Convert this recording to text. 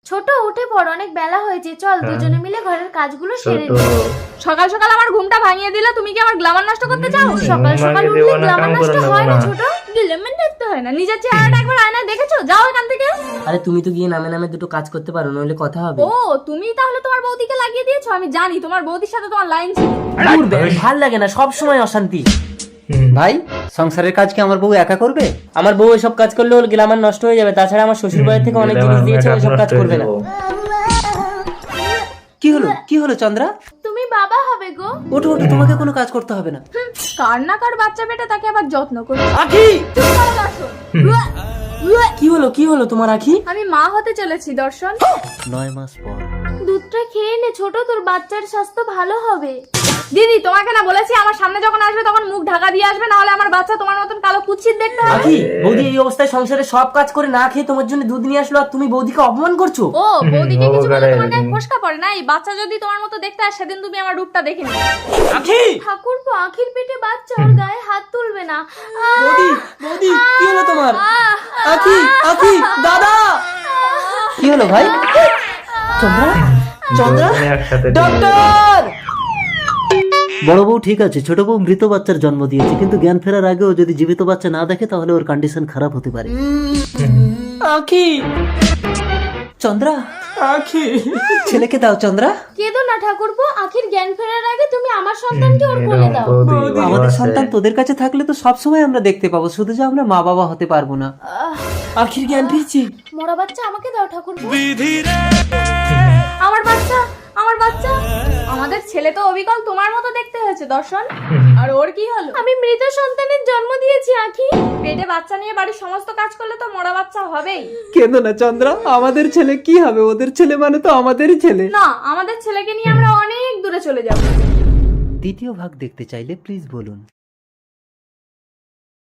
ছোট উঠে পড়, অনেক বেলা হয়েছে, চল দুজনে মিলে ঘরের কাজগুলো সেরে ছোট নিই। সকাল সকাল আমার ঘুমটা ভাঙিয়ে দিলে, তুমি কি আমার গ্ল্যামার নষ্ট করতে চাও? সকাল সকাল ঘুমাইয়ে উঠলে দেবো না, গ্ল্যামার কাম নষ্ট করে হয় নেবো না না। ছোট। গ্ল্যামার দেখতে হয় না, নিজের চেহারাটা একবার আয়নায় দেখেছো? যাও এখান থেকে। আরে তুমি তো গিয়ে নামে নামে দুটো কাজ করতে পারো, নইলে কথা হবে। ও তুমি তাহলে তোমার বৌদিকে লাগিয়ে দিয়েছো? আমি জানি তোমার বৌদির সাথে তোমার লাইন ছিল। দূর বে, ভাল লাগে না, সব সময় অশান্তি। ভাই, সংসারের কাজ কি আমার বউ একা করবে? আমার বউ এসব কাজ করলে ওর গ্ল্যামার নষ্ট হয়ে যাবে। তাছাড়া আমার শ্বশুর বাড়ি থেকে অনেক জিনিস দিয়েছে, ওইসব কাজ করবে না। কি হলো চন্দ্রা? তুমি বাবা হবে গো। ওঠো ওঠো, তোমাকে কোনো কাজ করতে হবে না। কার না কার বাচ্চা বেটা, তাকে আবার যত্ন করো। আখি, চুপ করো দর্শন। কি হলো তোমার আখি? আমি মা হতে চলেছি দর্শন। 9 মাস পর। দুধটা খেয়ে নে ছোট, তোর বাচ্চার স্বাস্থ্য ভালো হবে। দিদি তোমাকে না বলেছি আমার সামনে যখন আসবে তখন মুখ ঢাকা দিয়ে আসবে, না হলে আমার বাচ্চা তোমার মতন কালো কুৎসিত দেখতে হবে। আখি, বৌদি এই অবস্থায় সংসারে সব কাজ করে না খেয়ে তোমার জন্য দুধ নিয়ে আসলো, আর তুমি বৌদিকে অপমান করছো। ও বৌদিকে কিছু বলে বাবারে। তোমার গায়ে ফোসকা পড়ে না? এই বাচ্চা যদি তোমার মতো দেখতে হয়, সেদিন তুমি আমার রূপটা দেখে নিও। আখি, ঠাকুরপো, আখির পেটে বাচ্চা, ওর গায়ে হাত তুলবে না। বৌদি কি হলো তোমার? আখি, দাদা, কি হলো ভাই? চন্দ্রা, দুজনে একসাথে ডক্টর! বড় বউ ঠিক আছে, ছোট বউ মৃত বাচ্চার জন্ম দিয়েছে, কিন্তু জ্ঞান ফেরার আগেও যদি জীবিত বাচ্চা না দেখে তাহলে ওর কন্ডিশন খারাপ হতে পারে। আখি, চন্দ্রা, আখি, ছেলেকে দাও চন্দ্রা। কেঁদো না ঠাকুরপো, আখির জ্ঞান ফেরার আগে তুমি আমার সন্তানকে ওর কোলে দাও। বৌদি আমাদের আছে। সন্তান তোদের কাছে থাকলে তো সব সময় আমরা দেখতে পাবো, শুধু যে আমরা মা বাবা হতে পারবো না। আখির জ্ঞান ফিরছি। মরা বাচ্চা আমাকে দাও ঠাকুরপো। আমার বাচ্চা, আমার বাচ্চা। আমাদের ছেলে তো অবিকল তোমার মতো দেখতে হয়েছে দর্শন। আর ওর কি হলো? আমি মৃত সন্তানের জন্ম দিয়েছি আখি। পেটে বাচ্চা নিয়ে বাড়ির সমস্ত কাজ করলে তো মরা বাচ্চা হবেই। কেঁদো না চন্দ্রা, আমাদের ছেলে কি হবে? ওদের ছেলে মানে তো আমাদেরই ছেলে। না, আমাদের ছেলেকে নিয়ে আমরা অনেক দূরে চলে যাব। দ্বিতীয় ভাগ দেখতে চাইলে প্লিজ বলুন।